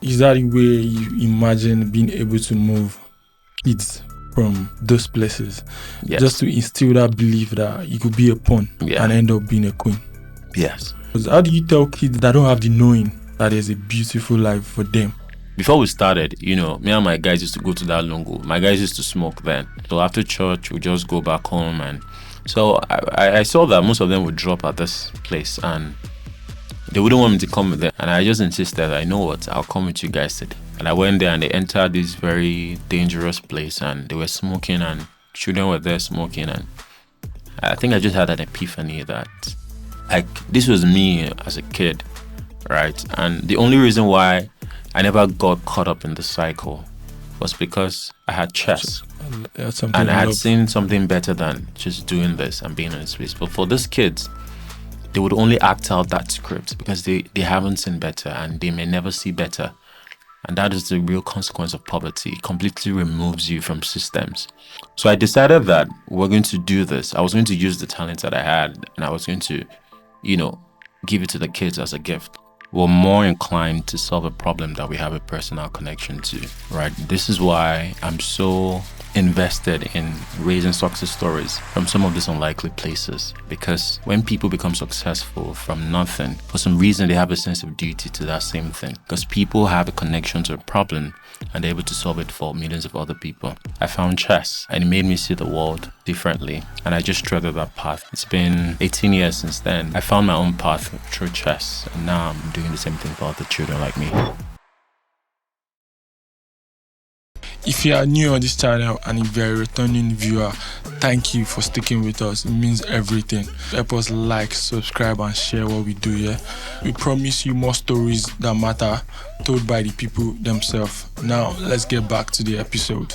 is that the way you imagine being able to move kids from those places? Yes. Just to instill that belief that you could be a pawn and end up being a queen. Yes. How do you tell kids that don't have the knowing that there's a beautiful life for them? Before we started, me and my guys used to go to that Lungu. My guys used to smoke then. So after church, we just go back home. And so I saw that most of them would drop at this place and they wouldn't want me to come with them. And I just insisted, I know what, I'll come with you guys today. And I went there and they entered this very dangerous place and they were smoking and children were there smoking. And I think I just had an epiphany that this was me as a kid, right? And the only reason why I never got caught up in the cycle was because I had chess. And I had seen something better than just doing this and being in space. But for these kids, they would only act out that script because they haven't seen better and they may never see better. And that is the real consequence of poverty. It completely removes you from systems. So I decided that we're going to do this. I was going to use the talents that I had and I was going to, give it to the kids as a gift. We're more inclined to solve a problem that we have a personal connection to, right? This is why I'm so invested in raising success stories from some of these unlikely places, because when people become successful from nothing, for some reason they have a sense of duty to that same thing, because people have a connection to a problem and they're able to solve it for millions of other people. I found chess and it made me see the world differently, and I just treaded that path. It's been 18 years since then. I found my own path through chess, and now I'm doing the same thing for other children like me. If you are new on this channel and if you're a returning viewer, thank you for sticking with us. It means everything. Help us like, subscribe and share what we do here. We promise you more stories that matter, told by the people themselves. Now, let's get back to the episode.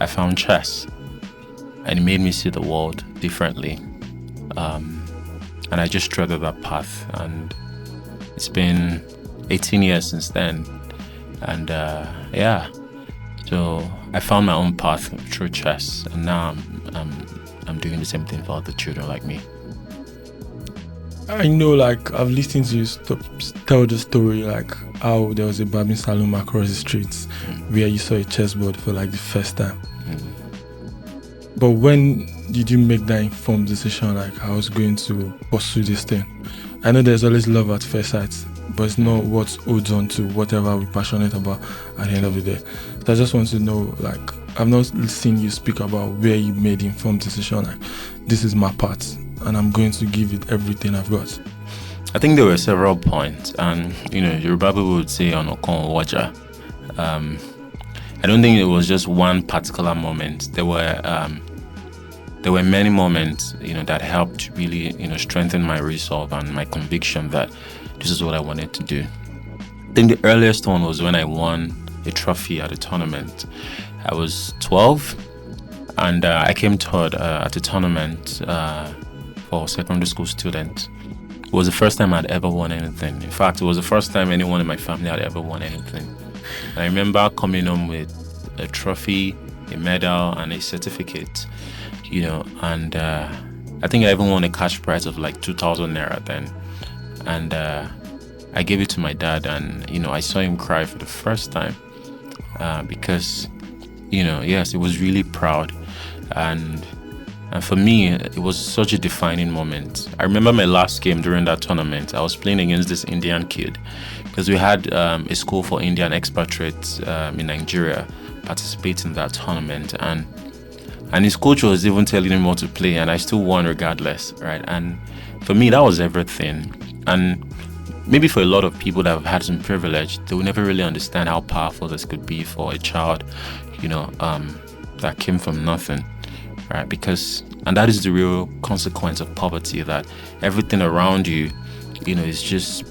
I found chess and it made me see the world differently. And I just treaded that path, and it's been 18 years since then. And so I found my own path through chess, and now I'm doing the same thing for other children like me. I know, like, I've listened to you tell the story, like, how there was a barbing salon across the streets where you saw a chessboard for like the first time. But when did you make that informed decision, like I was going to pursue this thing? I know there's always love at first sight, but it's not what holds on to whatever we're passionate about at the end of the day. So I just want to know, like, I've not seen you speak about where you made the informed decision, like, this is my part, and I'm going to give it everything I've got. I think there were several points, and Yoruba people would say "onokon waja." I don't think it was just one particular moment. There were many moments, that helped really, strengthen my resolve and my conviction that this is what I wanted to do. I think the earliest one was when I won a trophy at a tournament. I was 12, and I came third at a tournament for secondary school students. It was the first time I'd ever won anything. In fact, it was the first time anyone in my family had ever won anything. And I remember coming home with a trophy, a medal, and a certificate, and I think I even won a cash prize of like 2,000 naira then. And I gave it to my dad, and, I saw him cry for the first time because, yes, it was really proud. And for me, it was such a defining moment. I remember my last game during that tournament. I was playing against this Indian kid because we had a school for Indian expatriates in Nigeria participate in that tournament. And his coach was even telling him what to play, and I still won regardless, right? And for me, that was everything. And maybe for a lot of people that have had some privilege, they will never really understand how powerful this could be for a child, that came from nothing. Right, and that is the real consequence of poverty, that everything around you, is just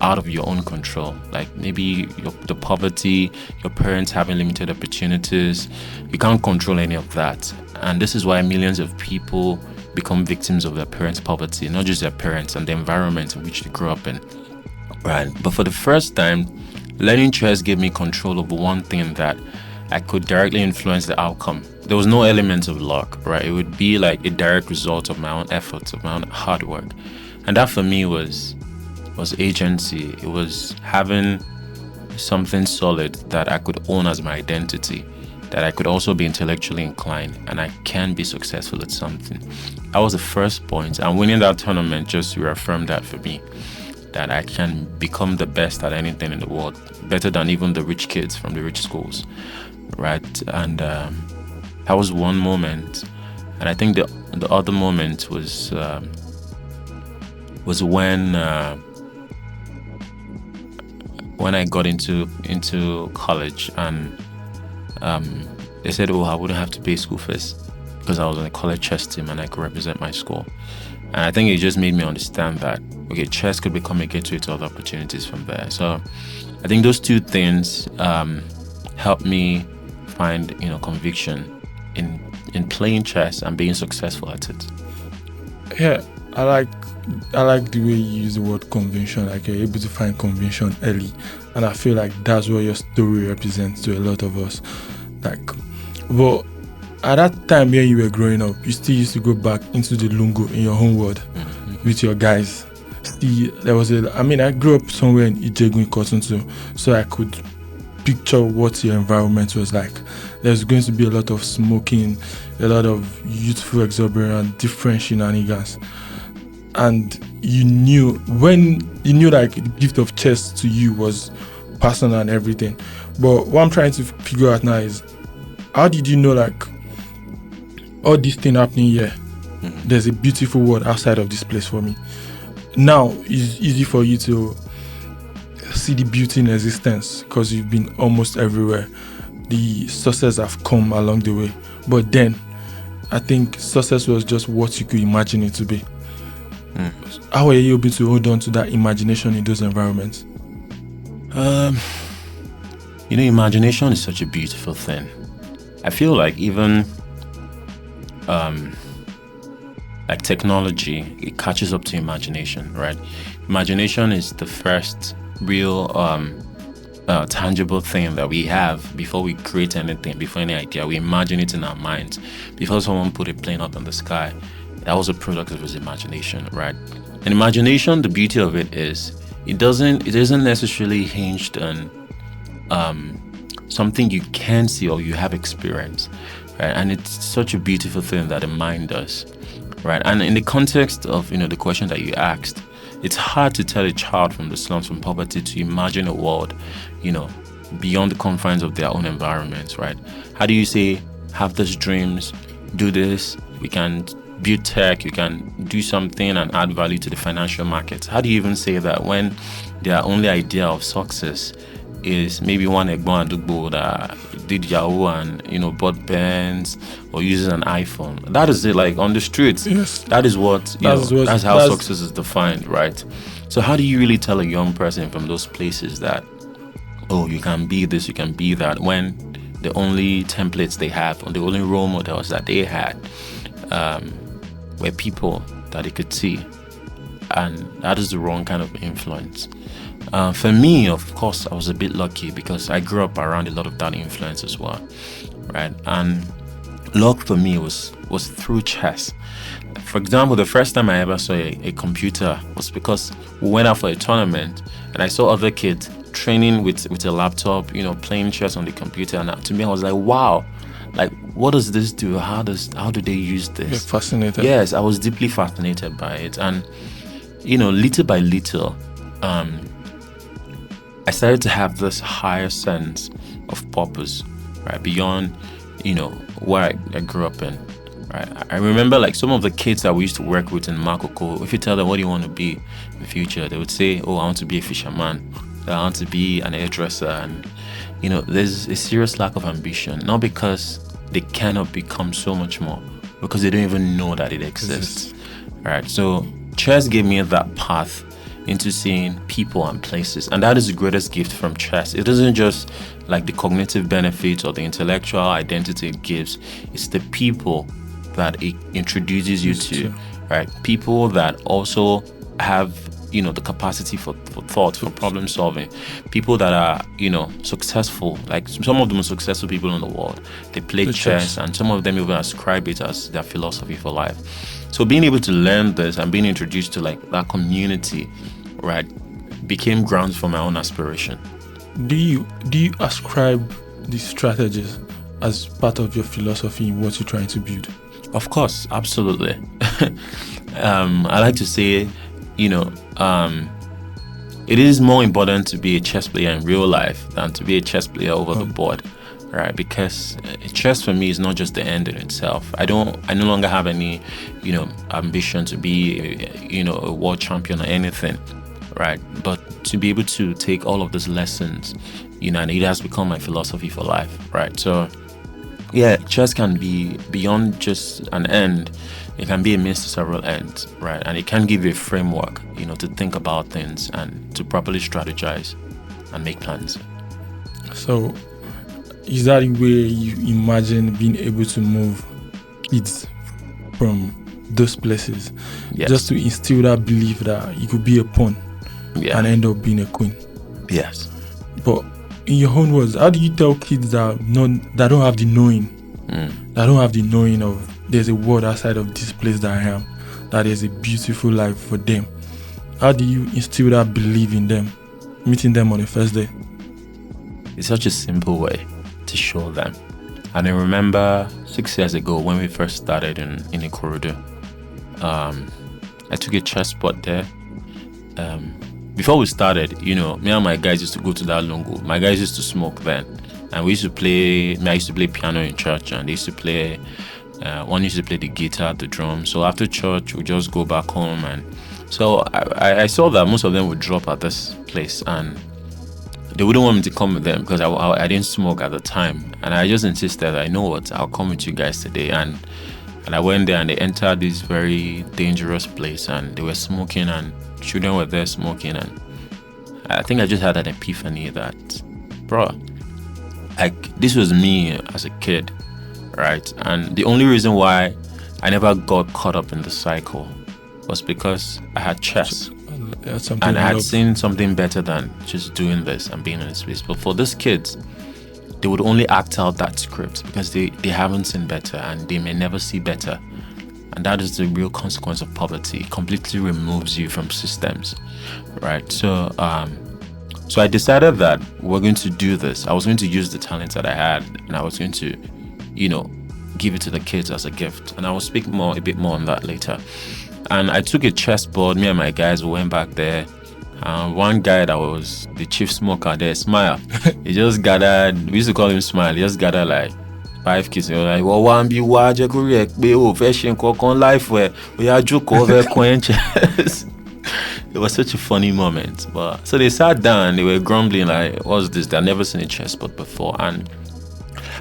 out of your own control. Like maybe the poverty, your parents having limited opportunities, you can't control any of that. And this is why millions of people become victims of their parents' poverty, not just their parents and the environment in which they grew up in. Right, but for the first time, learning chess gave me control over one thing that I could directly influence the outcome. There was no element of luck, right? It would be like a direct result of my own efforts, of my own hard work. And that for me was agency. It was having something solid that I could own as my identity, that I could also be intellectually inclined, and I can be successful at something. That was the first point. And winning that tournament just reaffirmed that for me, that I can become the best at anything in the world, better than even the rich kids from the rich schools. Right, and that was one moment, and I think the other moment was when I got into college, and they said, "Oh, I wouldn't have to pay school fees because I was on a college chess team and I could represent my school." And I think it just made me understand that chess could become a gateway to other opportunities from there. So I think those two things helped me find conviction in playing chess and being successful at it. Yeah, I like the way you use the word conviction. Like you're able to find conviction early, and I feel like that's what your story represents to a lot of us. Like, but at that time when you were growing up, you still used to go back into the lungo in your home world with your guys. Still, I grew up somewhere in Ijegun, Ikotuntu, so I could picture what your environment was like. There's going to be a lot of smoking, a lot of youthful exuberance, different shenanigans. And you knew like the gift of chess to you was personal and everything. But what I'm trying to figure out now is, how did you know, like, all this thing happening here, there's a beautiful world outside of this place for me? Now it's easy for you to see the beauty in existence because you've been almost everywhere. The success have come along the way, but then I think success was just what you could imagine it to be. How are you able to hold on to that imagination in those environments? Imagination is such a beautiful thing. I feel like even like technology, it catches up to imagination, right? Imagination is the first real tangible thing that we have before we create anything, before any idea. We imagine it in our minds. Before someone put a plane up in the sky, that was a product of his imagination, right? And imagination, the beauty of it is it isn't necessarily hinged on something you can see or you have experience, right? And it's such a beautiful thing that the mind does, right? And in the context of the question that you asked, it's hard to tell a child from the slums, from poverty, to imagine a world, beyond the confines of their own environments, right? How do you say, have these dreams, do this, we can build tech, you can do something and add value to the financial markets? How do you even say that when their only idea of success is maybe one Egbon Adugbo that did Yahoo and bought Benz or uses an iPhone? That is it, like on the streets. Yes. That is that's how success is defined, right? So how do you really tell a young person from those places that, oh, you can be this, you can be that, when the only templates they have, or the only role models that they had, were people that they could see, and that is the wrong kind of influence. For me, of course, I was a bit lucky because I grew up around a lot of that influence as well, right? And luck for me was through chess. For example, the first time I ever saw a computer was because we went out for a tournament and I saw other kids training with a laptop, playing chess on the computer, and to me I was like, wow, like, what does this do? How do they use this? You're fascinated. Yes, I was deeply fascinated by it. And little by little, I started to have this higher sense of purpose, right, beyond where I grew up in, right? I remember, like, some of the kids that we used to work with in Makoko, if you tell them what do you want to be in the future, they would say, oh, I want to be a fisherman, I want to be an hairdresser. And there's a serious lack of ambition, not because they cannot become so much more, because they don't even know that it exists. Right? So chess gave me that path into seeing people and places, and that is the greatest gift from chess. It isn't just like the cognitive benefits or the intellectual identity it gives, it's the people that it introduces you to, right? People that also have the capacity for thought, for problem solving, people that are successful. Like some of the most successful people in the world, they play chess, and some of them even ascribe it as their philosophy for life. So being able to learn this and being introduced to like that community, right, became grounds for my own aspiration. Do you ascribe these strategies as part of your philosophy in what you're trying to build? Of course, absolutely. I like to say, it is more important to be a chess player in real life than to be a chess player over the board, right? Because chess for me is not just the end in itself. I no longer have any, ambition to be, a world champion or anything, right? But to be able to take all of those lessons, and it has become my philosophy for life, right? So, yeah, chess can be beyond just an end. It can be a means to several ends, right? And it can give you a framework, to think about things and to properly strategize and make plans. So, is that the way you imagine being able to move kids from those places? Yes. Just to instill that belief that you could be a pawn and end up being a queen. Yes. But in your own words, how do you tell kids that don't have the knowing, that don't have the knowing of there's a world outside of this place that I am, that there's a beautiful life for them? How do you instill that belief in them, meeting them on the first day? It's such a simple way to show them. And I remember 6 years ago when we first started in Ikorodu, I took a chess spot there. Before we started, me and my guys used to go to that lungo. My guys used to smoke then, and we used to play. I used to play piano in church, and they used to play. One used to play the guitar, the drum. So after church, we just go back home, and so I saw that most of them would drop at this place, and they wouldn't want me to come with them because I didn't smoke at the time, and I just insisted. I know what, I'll come with you guys today, and I went there, and they entered this very dangerous place, and they were smoking, and children were there smoking, and I think I just had an epiphany that, bro, like, this was me as a kid, right? And the only reason why I never got caught up in the cycle was because I had chess, and I had seen something better than just doing this and being in this space. But for these kids, they would only act out that script because they haven't seen better, and they may never see better. And that is the real consequence of poverty. It completely removes you from systems, right? So I decided that we're going to do this. I was going to use the talents that I had, and I was going to, give it to the kids as a gift. And I will speak a bit more on that later. And I took a chessboard. Me and my guys went back there. One guy that was the chief smoker there, Smile, he just gathered, we used to call him Smile, he just gathered like 5 kids. He was like, well, one be watch a correct, be fashion cook on life where we are joke over quenches. It was such a funny moment. But so they sat down, they were grumbling like, what's this? They've never seen a chessboard before. And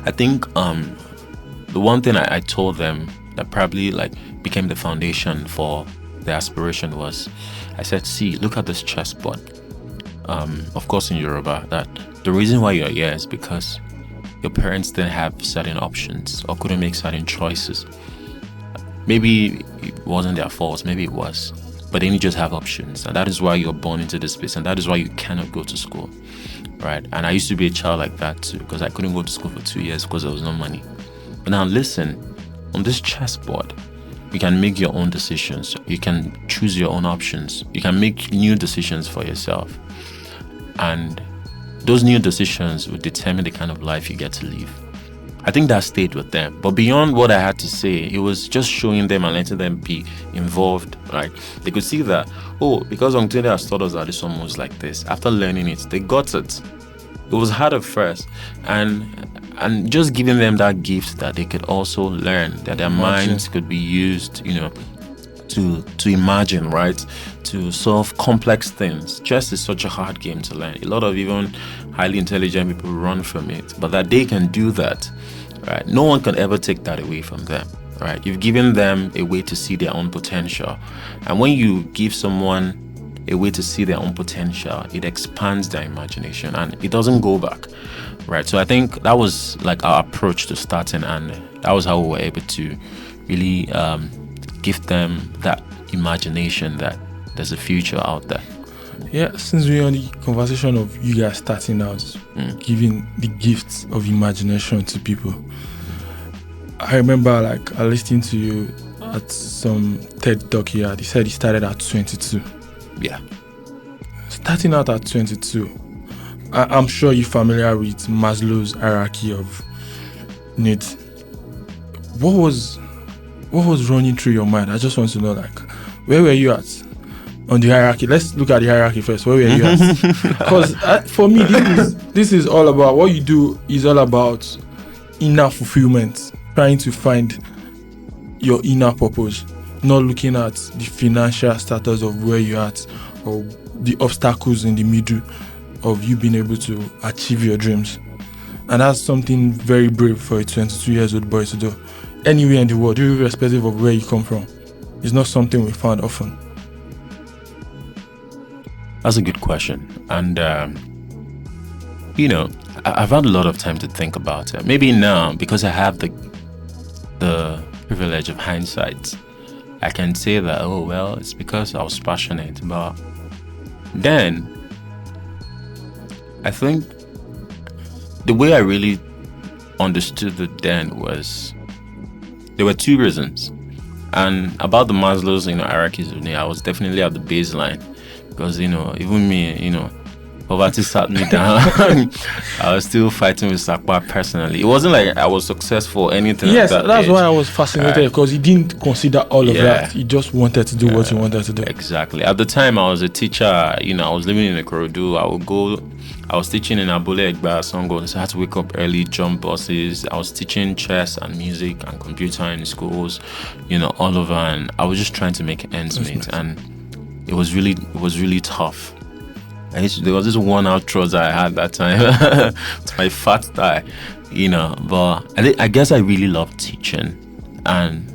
I think the one thing I told them that probably like became the foundation for the aspiration was, I said, see, look at this chessboard. Of course in Yoruba, that the reason why you're here is because your parents didn't have certain options or couldn't make certain choices. Maybe it wasn't their fault, maybe it was, but they didn't just have options. And that is why you're born into this space, and that is why you cannot go to school, right? And I used to be a child like that too, because I couldn't go to school for 2 years because there was no money. But now listen, on this chessboard, you can make your own decisions. You can choose your own options. You can make new decisions for yourself. And those new decisions will determine the kind of life you get to live. I think that stayed with them. But beyond what I had to say, it was just showing them and letting them be involved, right? They could see that, because Uncle has taught us that this one was like this. After learning it, they got it. It was hard at first. And just giving them that gift that they could also learn, that their minds could be used, to imagine, right? To solve complex things. Chess is such a hard game to learn. A lot of even highly intelligent people run from it. But that they can do that, right? No one can ever take that away from them, right? You've given them a way to see their own potential. And when you give someone a way to see their own potential, it expands their imagination and it doesn't go back, right? So I think that was like our approach to starting, and that was how we were able to really give them that imagination that there's a future out there. Yeah, since we're on the conversation of you guys starting out, giving the gifts of imagination to people, I remember like I listened to you at some TED Talk here. He said he started at 22. Yeah. Starting out at 22, I'm sure you're familiar with Maslow's hierarchy of needs. What was running through your mind? I just want to know, like, where were you at on the hierarchy? Let's look at the hierarchy first. Where were you at? Because for me, this is all about what you do. Is all about inner fulfillment, trying to find your inner purpose, not looking at the financial status of where you're at or the obstacles in the middle of you being able to achieve your dreams. And that's something very brave for a 22-year-old boy to do. Anywhere in the world, irrespective of where you come from. It's not something we find often. That's a good question. And, I've had a lot of time to think about it. Maybe now, because I have the privilege of hindsight, I can say that, it's because I was passionate. But then, I think the way I really understood it then was, there were 2 reasons. And about the Maslow's, hierarchies of need, I was definitely at the baseline. Because, even me, poverty sat me down. I was still fighting with Sakpa personally. It wasn't like I was successful or anything. Yes, like that that's age. why I was fascinated, because he didn't consider all of that. He just wanted to do what he wanted to do. Exactly. At the time, I was a teacher. I was living in Ikorodu. I was teaching in Abule Egba, Songo, so I had to wake up early, jump buses. I was teaching chess and music and computer in schools, all over. And I was just trying to make ends meet. And it was really tough. There was this one outro I had that time. It's my fat thigh, But I guess I really loved teaching, and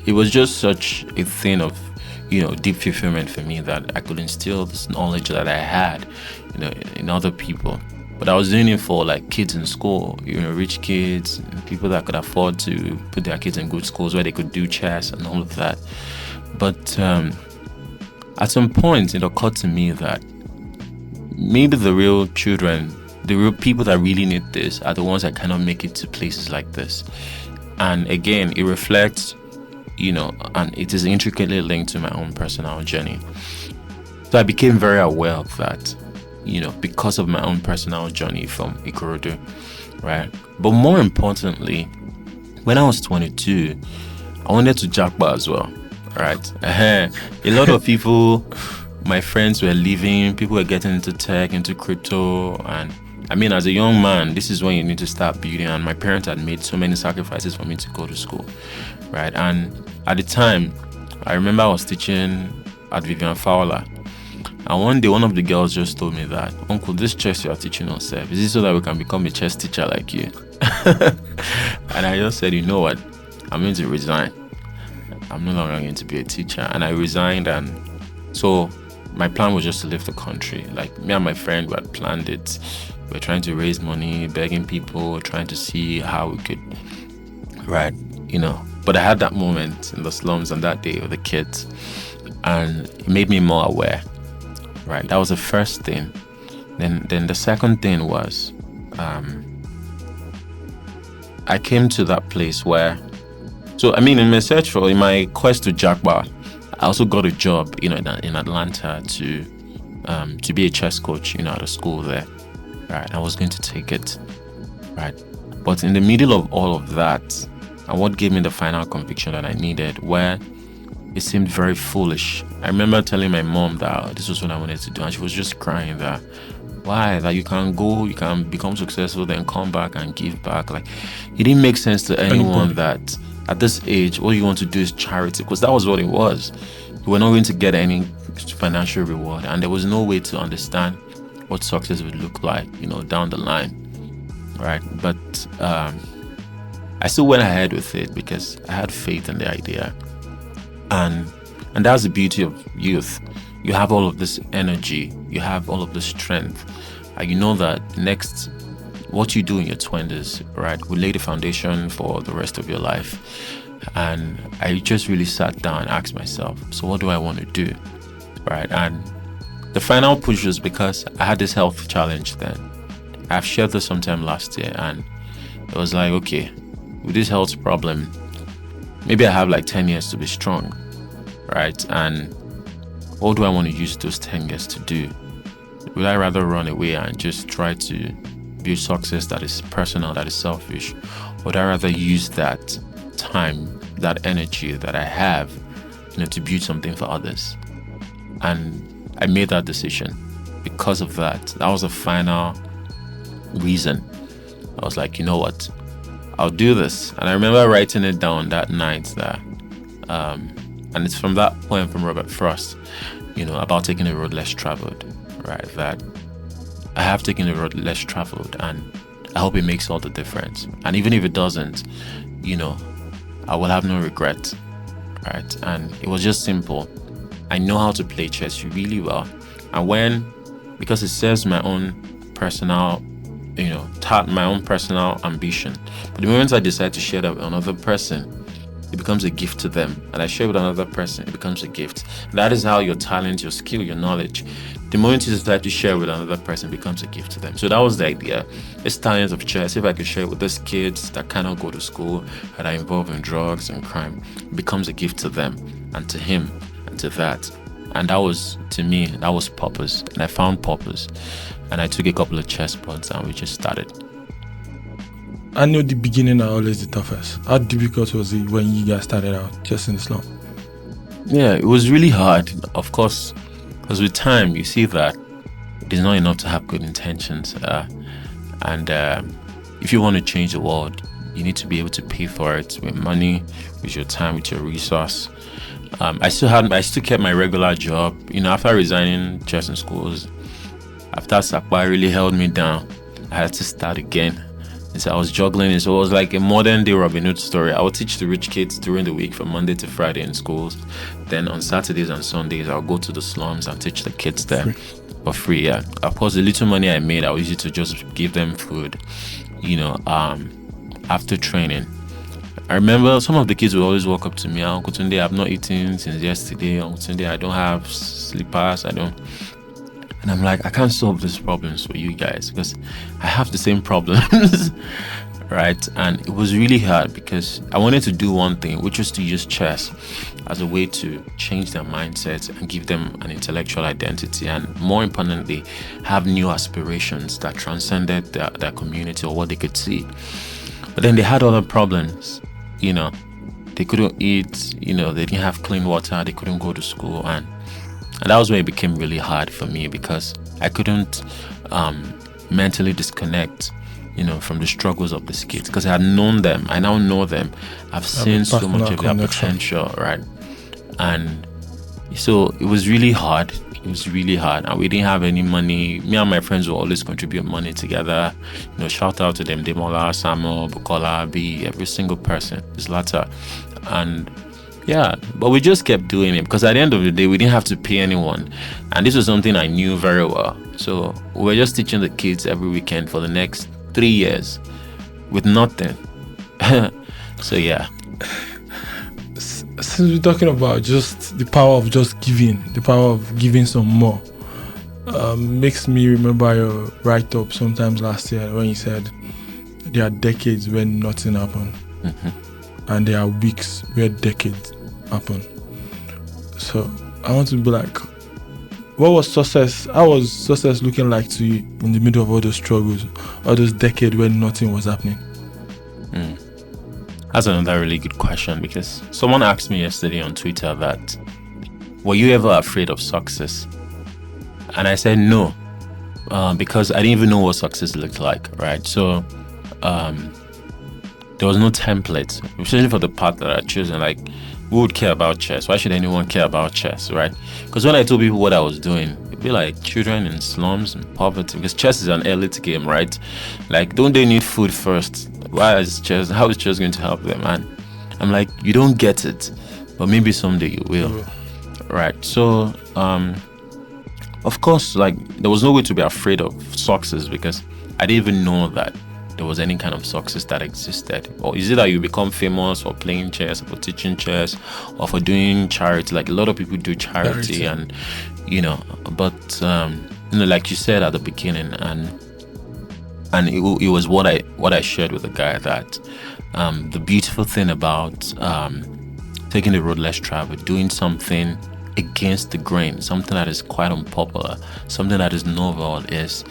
it was just such a thing of, deep fulfillment for me that I could instill this knowledge that I had, in other people. But I was doing it for like kids in school, rich kids, people that could afford to put their kids in good schools where they could do chess and all of that. But at some point, it occurred to me that maybe the real children, the real people that really need this are the ones that cannot make it to places like this. And again, it reflects and it is intricately linked to my own personal journey. So I became very aware of that, because of my own personal journey from Ikorodu, right? But more importantly, when I was 22, I wanted to jackpot as well, right? A lot of people, my friends were leaving, people were getting into tech, into crypto, and I mean, as a young man, this is when you need to start building, and my parents had made so many sacrifices for me to go to school, right? And at the time, I remember I was teaching at Vivian Fowler, and one day one of the girls just told me that, "Uncle, this chess you are teaching us, is it so that we can become a chess teacher like you?" And I just said, you know what, I'm going to resign. I'm no longer going to be a teacher. And I resigned, and so my plan was just to leave the country. Like, me and my friend, we had planned it. We were trying to raise money, begging people, trying to see how we could, right, But I had that moment in the slums on that day with the kids, and it made me more aware, right? That was the first thing. Then the second thing was, I came to that place where, in my quest to jackpot, I also got a job, in Atlanta to be a chess coach, at a school there, right? I was going to take it, right? But in the middle of all of that, and what gave me the final conviction that I needed, where it seemed very foolish. I remember telling my mom that this was what I wanted to do, and she was just crying that, why? That you can go, you can become successful, then come back and give back. Like, it didn't make sense to anyone that at this age, all you want to do is charity, because that was what it was. You were not going to get any financial reward, and there was no way to understand what success would look like, down the line, right? But I still went ahead with it because I had faith in the idea, and that's the beauty of youth. You have all of this energy, you have all of this strength, and you know that next, what you do in your 20s, right, will lay the foundation for the rest of your life. And I just really sat down and asked myself, so what do I want to do, right? And the final push was because I had this health challenge then. I've shared this sometime last year, and it was like, okay, with this health problem, maybe I have like 10 years to be strong, right? And what do I want to use those 10 years to do? Would I rather run away and just try to build success that is personal, that is selfish? Or would I rather use that time, that energy that I have, to build something for others? And I made that decision. Because of that, that was the final reason. I was like, you know what? I'll do this. And I remember writing it down that night that, and it's from that poem from Robert Frost, about taking the road less traveled, right? That I have taken the road less traveled, and I hope it makes all the difference. And even if it doesn't, I will have no regret, right? And it was just simple. I know how to play chess really well. And because it serves my own personal, my own personal ambition. But the moment I decide to share that with another person, it becomes a gift to them. And I share with another person, it becomes a gift. That is how your talent, your skill, your knowledge, the moment you decide to share with another person, becomes a gift to them. So that was the idea. This talent of chess, if I could share it with these kids that cannot go to school, that are involved in drugs and crime, it becomes a gift to them and to him and to that. And that was, to me, that was purpose. And I found purpose. And I took a couple of chess points and we just started. I know the beginning are always the toughest. How difficult was it when you guys started out just in the slum? Yeah, it was really hard, of course, because with time you see that it is not enough to have good intentions. And if you want to change the world, you need to be able to pay for it with money, with your time, with your resource. I still kept my regular job. After resigning chess in schools, after Sakpa really held me down, I had to start again. And so I was juggling it. So it was like a modern day Robin Hood story. I would teach the rich kids during the week from Monday to Friday in schools. Then on Saturdays and Sundays, I'll go to the slums and teach the kids there for free. Yeah. Of course, the little money I made, I would use it to just give them food, after training. I remember some of the kids would always walk up to me, Uncle Tunde, I've not eaten since yesterday. Uncle Tunde, I don't have slippers. And I'm like, I can't solve these problems for you guys because I have the same problems, right? And it was really hard because I wanted to do one thing, which was to use chess as a way to change their mindset and give them an intellectual identity, and more importantly, have new aspirations that transcended their community or what they could see. But then they had other problems, you know. They couldn't eat, you know, they didn't have clean water, they couldn't go to school, and that was where it became really hard for me because I couldn't mentally disconnect, you know, from the struggles of these kids because I had known them. I now know them. I've seen so much of their potential, right? And so it was really hard. It was really hard, and we didn't have any money. Me and my friends would always contribute money together. You know, shout out to them, Demola, Samuel, Bukola, B, every single person, this latter. And yeah, but we just kept doing it because at the end of the day, we didn't have to pay anyone. And this was something I knew very well. So we were just teaching the kids every weekend for the next 3 years with nothing. So yeah. Since we're talking about just the power of just giving, the power of giving some more, makes me remember your write-up sometimes last year when you said there are decades when nothing happened. And there are weeks where decades happen. So I want to be like, what was success? How was success looking like to you in the middle of all those struggles, all those decades when nothing was happening? That's another really good question because someone asked me yesterday on Twitter that, were you ever afraid of success? And I said no, because I didn't even know what success looked like, right? So there was no template, especially for the path that I chose. And like, who would care about chess? Why should anyone care about chess, right? Because when I told people what I was doing, it'd be like children in slums and poverty, because chess is an elite game, right? Like, don't they need food first? How is chess going to help them? And I'm like, you don't get it, but maybe someday you will, right? So, of course, like, there was no way to be afraid of success because I didn't even know that there was any kind of success that existed. Or is it that you become famous for playing chess, or for teaching chess, or for doing charity? Like, a lot of people do charity. And you know, but you know, like you said at the beginning, and it was what I shared with the guy, that the beautiful thing about taking the road less traveled, doing something against the grain, something that is quite unpopular, something that is novel, is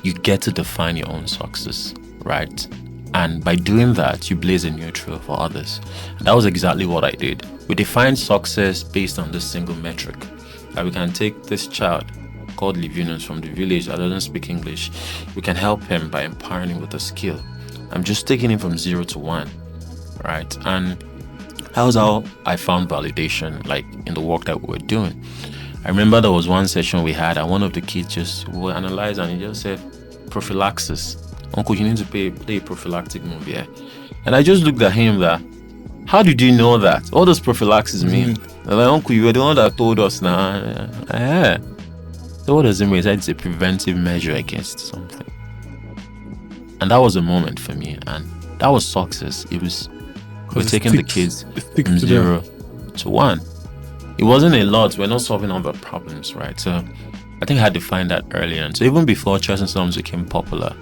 you get to define your own success, right? And by doing that, you blaze a new trail for others. And that was exactly what I did. We defined success based on this single metric, that we can take this child called Livinus from the village that doesn't speak English. We can help him by empowering him with a skill. I'm just taking him from 0 to 1, right? And that was how I found validation, like in the work that we were doing. I remember there was one session we had, and one of the kids just will analyze, and he just said, prophylaxis. Uncle, you need to play a prophylactic move, yeah? And I just looked at him that, how did you know that? What does prophylaxis mean? Like, Uncle, you were the one that told us now. Yeah. So what does it mean? It's a preventive measure against something. And that was a moment for me, and that was success. It was, we're taking the kids from 0 to 1. It wasn't a lot. We're not solving all the problems, right? So I think I had to find that earlier. And so even before Chess and Slums became popular,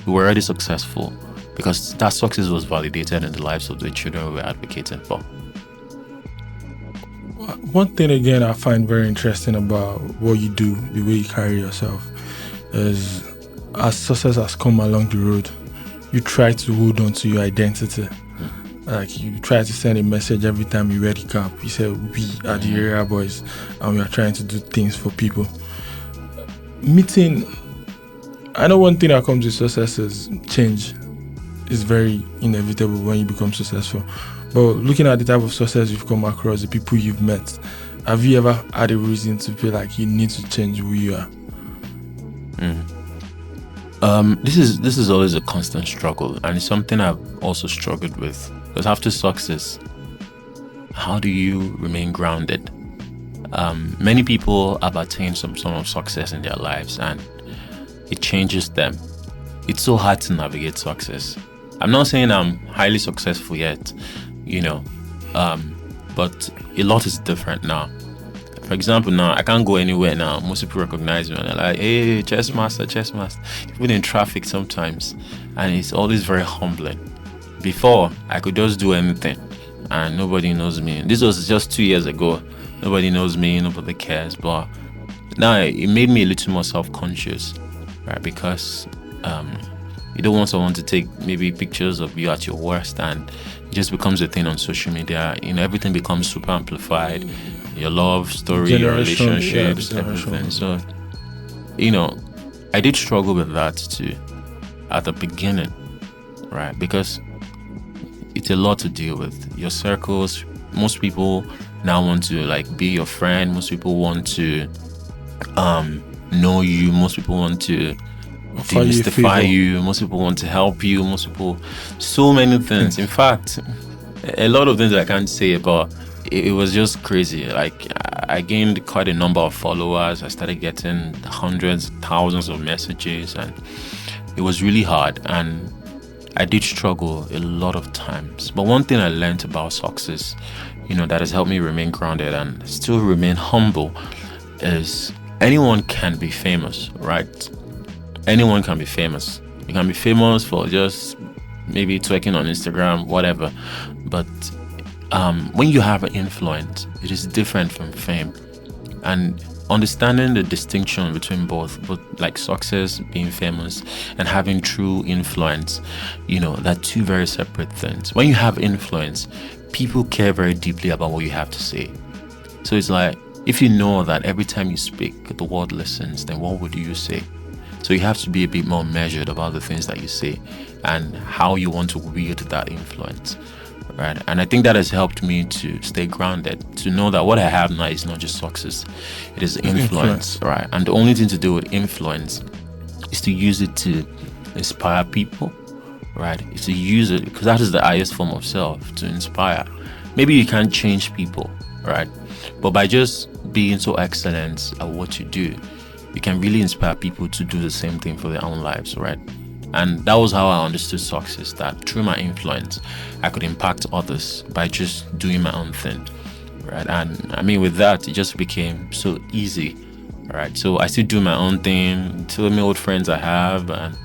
we were already successful because that success was validated in the lives of the children we were advocating for. One thing again I find very interesting about what you do, the way you carry yourself, is as success has come along the road, you try to hold on to your identity. Like, you try to send a message every time you wear the cap. You say, we are the area boys and we are trying to do things for people. I know one thing that comes with success is change. It's very inevitable when you become successful. But looking at the type of success you've come across, the people you've met, have you ever had a reason to feel like you need to change who you are? This is always a constant struggle, and it's something I've also struggled with. Because after success, how do you remain grounded? Many people have attained some sort of success in their lives, and it changes them. It's so hard to navigate success. I'm not saying I'm highly successful yet, you know, but a lot is different now. For example, now I can't go anywhere now. Most people recognize me and they're like, hey, chess master, chess master. Even in traffic sometimes. And it's always very humbling. Before, I could just do anything and nobody knows me. This was just 2 years ago. Nobody knows me, nobody cares. But now it made me a little more self-conscious, right? Because you don't want someone to take maybe pictures of you at your worst, and it just becomes a thing on social media. Everything becomes super amplified. Your love story, your relationships, everything. So, I did struggle with that too at the beginning, right? Because it's a lot to deal with. Your circles, most people now want to like be your friend. Most people want to know you. Most people want to demystify you. Most people want to help you. Most people, so many things. In fact, a lot of things I can't say, but it was just crazy. Like, I gained quite a number of followers. I started getting hundreds, thousands of messages, and it was really hard. And I did struggle a lot of times. But one thing I learned about success, that has helped me remain grounded and still remain humble, is anyone can be famous, right? Anyone can be famous. You can be famous for just maybe twerking on Instagram, whatever. But when you have an influence, it is different from fame. And understanding the distinction between both like success, being famous, and having true influence, they're two very separate things. When you have influence, people care very deeply about what you have to say. So it's like, if you know that every time you speak, the world listens, then what would you say? So you have to be a bit more measured about the things that you say and how you want to wield that influence, right? And I think that has helped me to stay grounded, to know that what I have now is not just success, it is influence, right? And the only thing to do with influence is to use it to inspire people, right? It's to use it because that is the highest form of self, to inspire. Maybe you can't change people, right? But by just being so excellent at what you do, you can really inspire people to do the same thing for their own lives, right? And that was how I understood success, that through my influence, I could impact others by just doing my own thing, right? And I mean, with that, it just became so easy, right? So I still do my own thing, tell me old friends I have, and,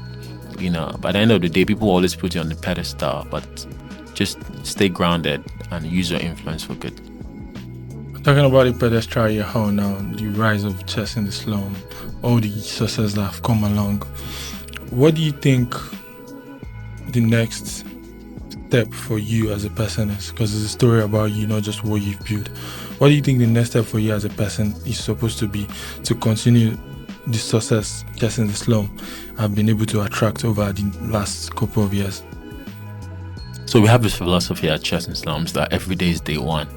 by the end of the day, people always put you on the pedestal, but just stay grounded and use your influence for good. Talking about the pedestal you hold now, the rise of chess in the slum, all the success that have come along, what do you think the next step for you as a person is? Because it's a story about you, not just what you've built. What do you think the next step for you as a person is supposed to be to continue the success chess in the slum I've been able to attract over the last couple of years? So we have this philosophy at Chess in Slums that every day is day one.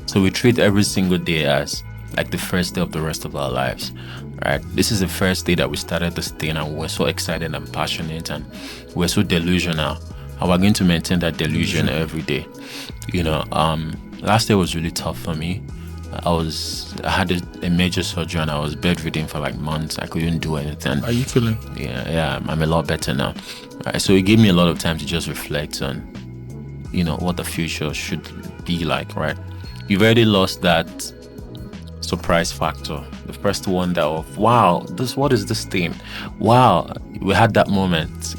So we treat every single day as like the first day of the rest of our lives, right? This is the first day that we started this thing, and we're so excited and passionate, and we're so delusional, and we're going to maintain that delusion every day. Last year was really tough for me. I had a major surgery and I was bedridden for like months. I couldn't do anything. Are you feeling? Yeah, I'm a lot better now. Right, so it gave me a lot of time to just reflect on, what the future should be like, right? You've already lost that surprise factor. The first wonder of, wow, what is this thing? Wow, we had that moment,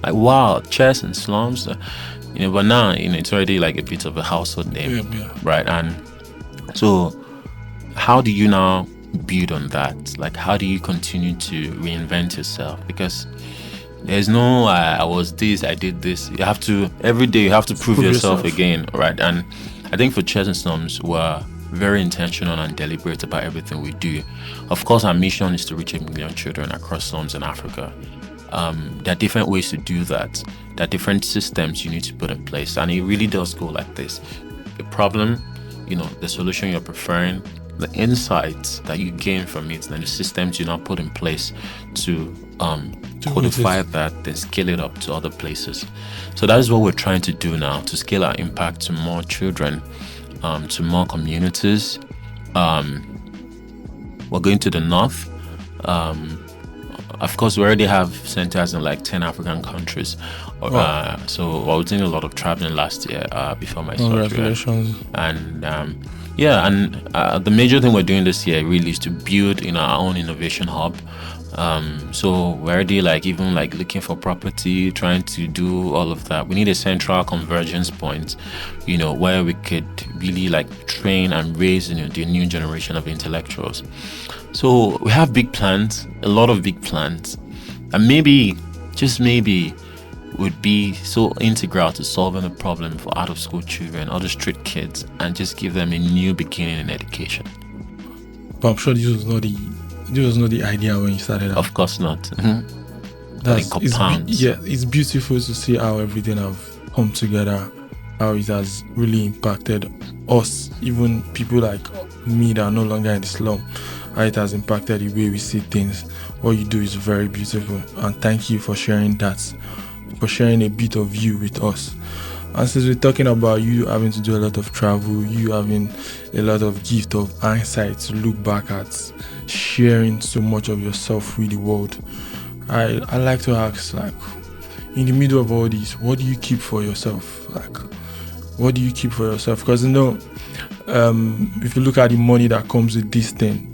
like, wow, chess and slums, but now, it's already like a bit of a household name, right? And so how do you now build on that? Like, how do you continue to reinvent yourself? Because there's no, I was this, I did this. You have to, every day you have to prove yourself again, right? And I think for Chess and Slums, we're very intentional and deliberate about everything we do. Of course, our mission is to reach 1 million children across slums in Africa. There are different ways to do that. There are different systems you need to put in place. And it really does go like this. The problem, the solution you're preferring, the insights that you gain from it, and the systems you now put in place to codify that, then scale it up to other places. So that is what we're trying to do now, to scale our impact to more children, to more communities. We're going to the north. Of course, we already have centers in like 10 African countries. So I was doing a lot of traveling last year before my surgery. Congratulations. And Yeah, and the major thing we're doing this year really is to build our own innovation hub. So we're already even looking for property, trying to do all of that. We need a central convergence point, where we could really train and raise the new generation of intellectuals. So we have big plans, a lot of big plans, and maybe, just maybe, would be so integral to solving the problem for out of school children, other street kids, and just give them a new beginning in education. But I'm sure this was not the idea when you started out. Of course not. It's beautiful to see how everything have come together, how it has really impacted us, even people like me that are no longer in the slum, how it has impacted the way we see things. What you do is very beautiful, and thank you for sharing that, for sharing a bit of you with us. And since we're talking about you having to do a lot of travel, you having a lot of gift of hindsight to look back at, sharing so much of yourself with the world, I like to ask, in the middle of all this, what do you keep for yourself? What do you keep for yourself? Because if you look at the money that comes with this thing,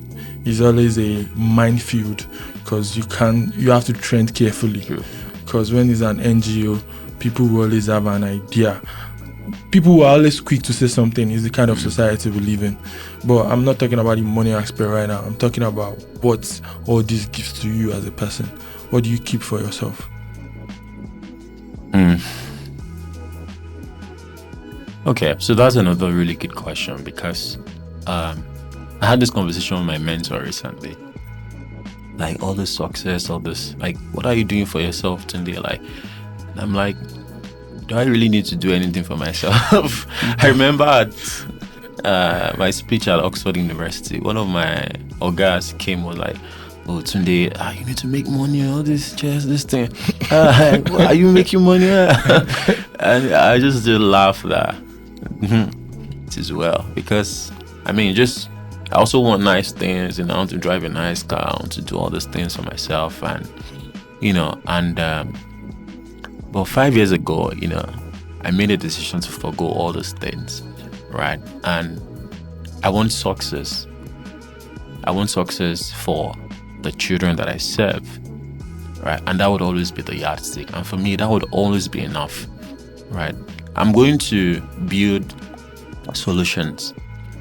it's always a minefield, because you have to tread carefully. Because when it's an NGO, people will always have an idea. People who are always quick to say something is the kind of society we live in. But I'm not talking about the money aspect right now. I'm talking about what all this gives to you as a person. What do you keep for yourself? Okay, so that's another really good question, because I had this conversation with my mentor recently. All this success, all this, what are you doing for yourself, Tunde? And I'm like, do I really need to do anything for myself? I remember at my speech at Oxford University, one of my ogas came, was like, oh, Tunde, you need to make money, all this thing. Are you making money? And I just did laugh that. It is well, because I also want nice things, I want to drive a nice car, I want to do all these things for myself, and but 5 years ago, I made a decision to forgo all those things, right? And I want success. I want success for the children that I serve, right? And that would always be the yardstick. And for me, that would always be enough, right? I'm going to build solutions.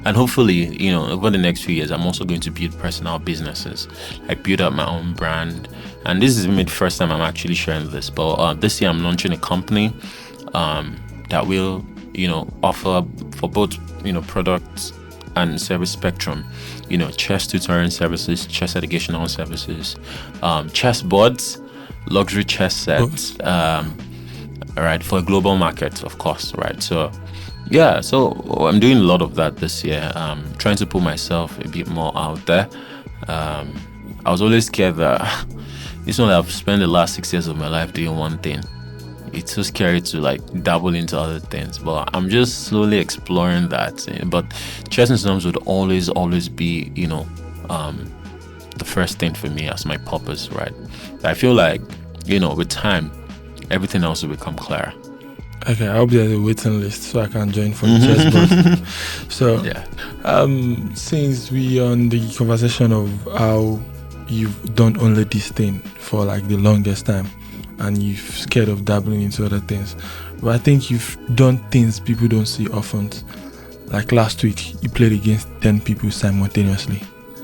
And hopefully, over the next few years, I'm also going to build personal businesses. I build up my own brand. And this is the first time I'm actually sharing this. But this year, I'm launching a company that will, offer for both, products and service spectrum. Chess tutoring services, chess educational services, chess boards, luxury chess sets, right, for a global market, of course, right? So I'm doing a lot of that this year. Trying to put myself a bit more out there. I was always scared that this one I've spent the last 6 years of my life doing one thing. It's so scary to dabble into other things, but I'm just slowly exploring that. But chess and slums would always be, the first thing for me as my purpose, right? I feel with time, everything else will become clearer. Okay, I hope there's a waiting list so I can join for the chessboard. So, yeah. Since we are on the conversation of how you've done only this thing for the longest time, and you're scared of dabbling into other things, but I think you've done things people don't see often. Like last week, you played against 10 people simultaneously.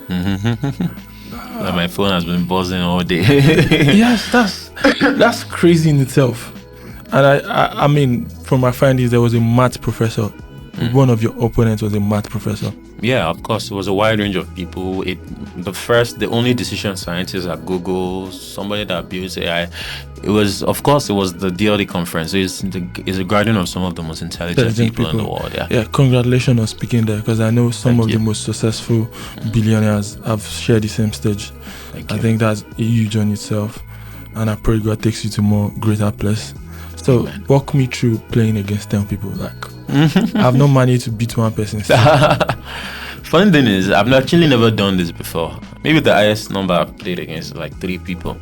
My phone has been buzzing all day. Yes, that's crazy in itself. And I mean, from my findings, there was a math professor. One of your opponents was a math professor. Yeah, of course. It was a wide range of people. The only decision scientist at Google, somebody that builds AI. It was the DLD conference. It's a gathering of some of the most intelligent people in the world. Yeah, congratulations on speaking there, because I know some of the most successful billionaires have shared the same stage. I think that's huge on itself, and I pray God takes you to more greater place. So walk me through playing against 10 people. I've not managed to beat one person. Funny thing is, I've actually never done this before. Maybe the highest number I've played against is 3 people.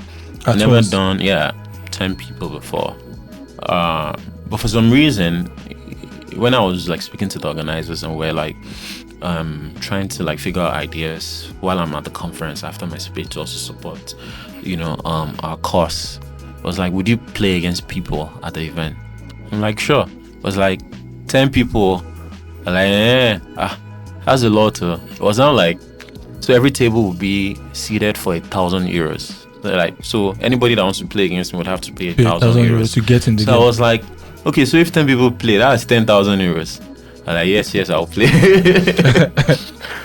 I've never done 10 people before. But for some reason, when I was like speaking to the organizers and we're like trying to like figure out ideas while I'm at the conference after my speech to also support, our cause. It was like, would you play against people at the event? I'm like, sure. It was like 10 people. I'm like, that's a lot. It was not like, so every table would be seated for €1,000. Like, so anybody that wants to play against me would have to pay €1,000 to get in the game. So I was like, okay, so if 10 people play, that's €10,000. I'm like, yes, I'll play.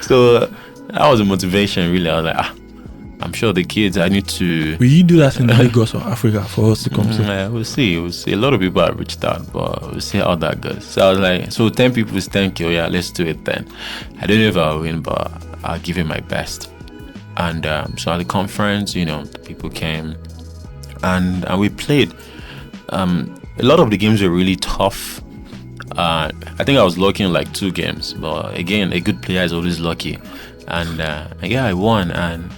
So that was the motivation, really. I was like, I'm sure the kids, I need to... Will you do that in Lagos or Africa for us to come to? Yeah, we'll see. A lot of people have reached out, but we'll see how that goes. So I was like, so 10 people is 10K. Yeah, let's do it then. I don't know if I'll win, but I'll give it my best. And so at the conference, the people came and we played. A lot of the games were really tough. I think I was lucky in like 2 games, but again, a good player is always lucky. And I won, and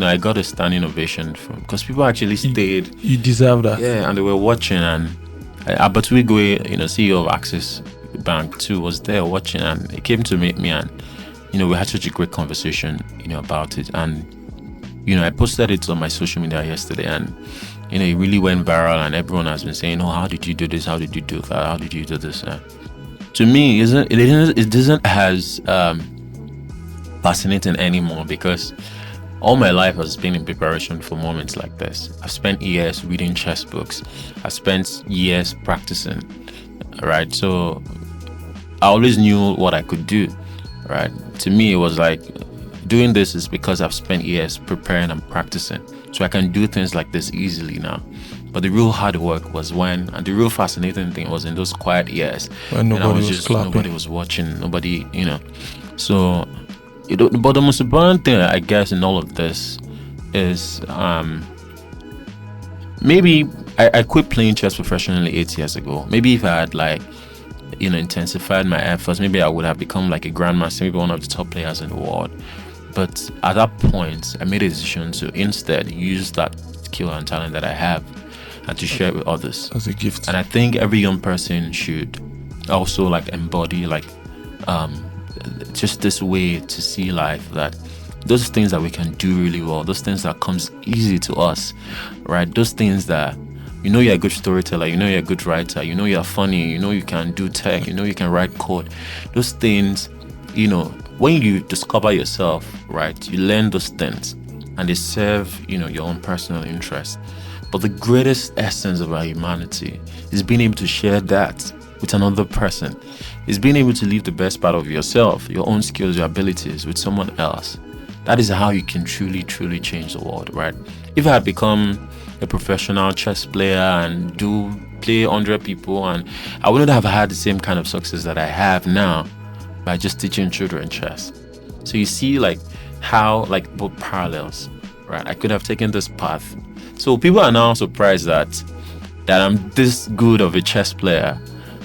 I got a standing ovation because people actually stayed. You deserve that. Yeah, and they were watching, and Abatwigwe, CEO of Access Bank too, was there watching, and he came to meet me, and we had such a great conversation, about it, and I posted it on my social media yesterday, and it really went viral, and everyone has been saying, "Oh, how did you do this? How did you do that? How did you do this?" To me, it doesn't as fascinating anymore, because all my life has been in preparation for moments like this. I've spent years reading chess books. I've spent years practicing, right? So I always knew what I could do, right? To me, it was like, doing this is because I've spent years preparing and practicing. So I can do things like this easily now. But the real hard work was and the real fascinating thing was in those quiet years. When nobody was watching, nobody, So... But the most important thing, I guess, in all of this is maybe I quit playing chess professionally 8 years ago. Maybe if I had intensified my efforts, maybe I would have become like a grandmaster, maybe one of the top players in the world. But at that point, I made a decision to instead use that skill and talent that I have and to share it with others as a gift. And I think every young person should also embody just this way to see life, that those things that we can do really well, those things that comes easy to us, right? Those things that you're a good storyteller, you're a good writer, you're funny, you can do tech, you can write code. Those things, when you discover yourself, right, you learn those things and they serve, your own personal interest. But the greatest essence of our humanity is being able to share that with another person. Is being able to leave the best part of yourself, your own skills, your abilities with someone else. That is how you can truly, truly change the world, right? If I had become a professional chess player and play 100 people, and I wouldn't have had the same kind of success that I have now by just teaching children chess. So you see how both parallels, right? I could have taken this path. So people are now surprised that I'm this good of a chess player,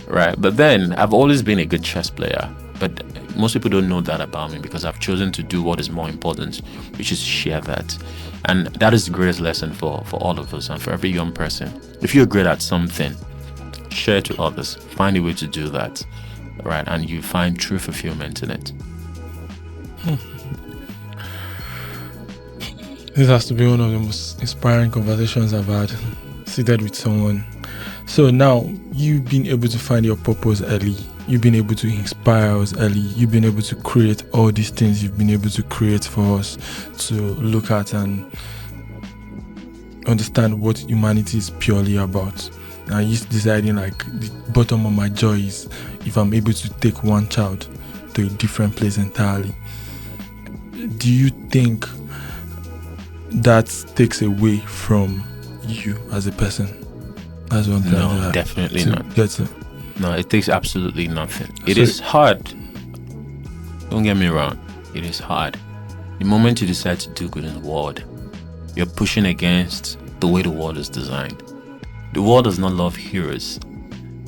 right? But then I've always been a good chess player, but most people don't know that about me because I've chosen to do what is more important, which is share that. And that is the greatest lesson for all of us and for every young person. If you're great at something, share it to others. Find a way to do that, right? And you find true fulfillment in it. This has to be one of the most inspiring conversations I've had, seated with someone. So now, you've been able to find your purpose early. You've been able to inspire us early. You've been able to create all these things you've been able to create for us to look at and understand what humanity is purely about. And you're deciding the bottom of my joy is if I'm able to take one child to a different place entirely. Do you think that takes away from you as a person? That's one thing. No, definitely not. That's it. No, it takes absolutely nothing. It is hard. Don't get me wrong. It is hard. The moment you decide to do good in the world, you're pushing against the way the world is designed. The world does not love heroes.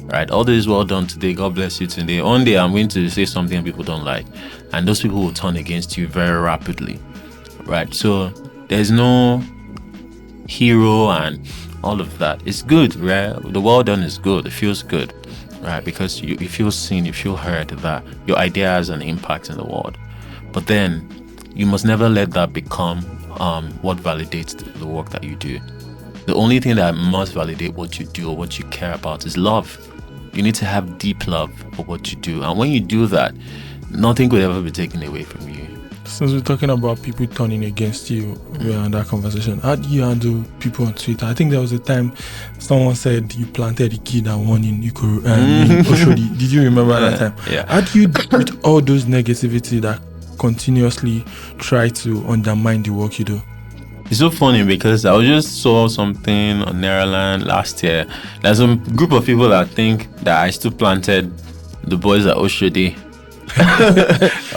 Right? All this well done today, God bless you today. One day I'm going to say something people don't like, and those people will turn against you very rapidly. Right? So there's no hero and all of that. It's good, right? The well done is good. It feels good. right? Because you feel seen, you feel heard, that your idea has an impact in the world. But then you must never let that become what validates the work that you do. The only thing that must validate what you do or what you care about is love. You need to have deep love for what you do. And when you do that, nothing could ever be taken away from you. Since we're talking about people turning against you, we're in that conversation. How do you handle people on Twitter? I think there was a time someone said you planted a kid and won in Ikorodu in Oshodi. Did you remember that time? Yeah. How do you deal with all those negativity that continuously try to undermine the work you do? It's so funny because I just saw something on Maryland last year. There's a group of people that think that I still planted the boys at Oshodi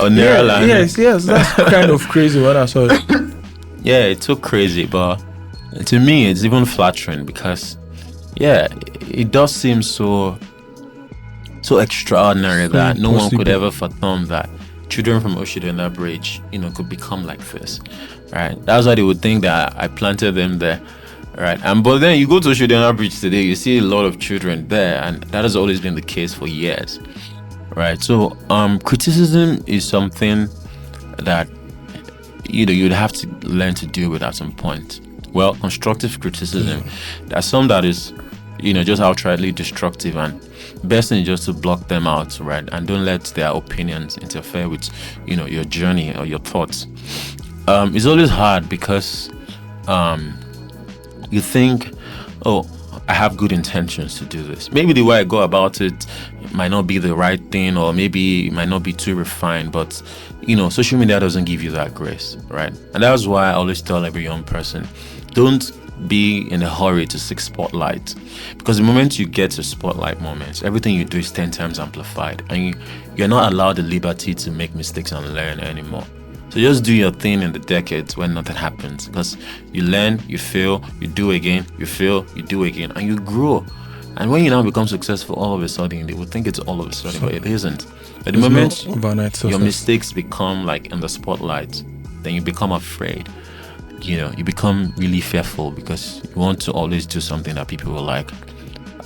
or Maryland. Yes, that's kind of crazy when I saw it. Yeah, it's so crazy, but to me, it's even flattering because, yeah, it does seem so extraordinary that no one could ever fathom that children from Oshodi and that bridge, could become like this, right? That's why they would think that I planted them there, right? But then you go to Oshodi and that bridge today, you see a lot of children there, and that has always been the case for years, right? So criticism is something that you'd have to learn to deal with at some point. Well, constructive criticism, there's some that is just outrightly destructive, and best thing is just to block them out, right? And don't let their opinions interfere with your journey or your thoughts. It's always hard because you think, oh, I have good intentions to do this. Maybe the way I go about it might not be the right thing, or maybe it might not be too refined, but social media doesn't give you that grace, right? And that's why I always tell every young person, don't be in a hurry to seek spotlight, because the moment you get to spotlight moments, everything you do is 10 times amplified, and you're not allowed the liberty to make mistakes and learn anymore. So just do your thing in the decades when nothing happens, because you learn, you fail, you do again, you fail, you do again, and you grow. And when you now become successful, all of a sudden they would think it's all of a sudden, but it isn't. At the moment your mistakes become like in the spotlight, then you become afraid. You become really fearful because you want to always do something that people will like.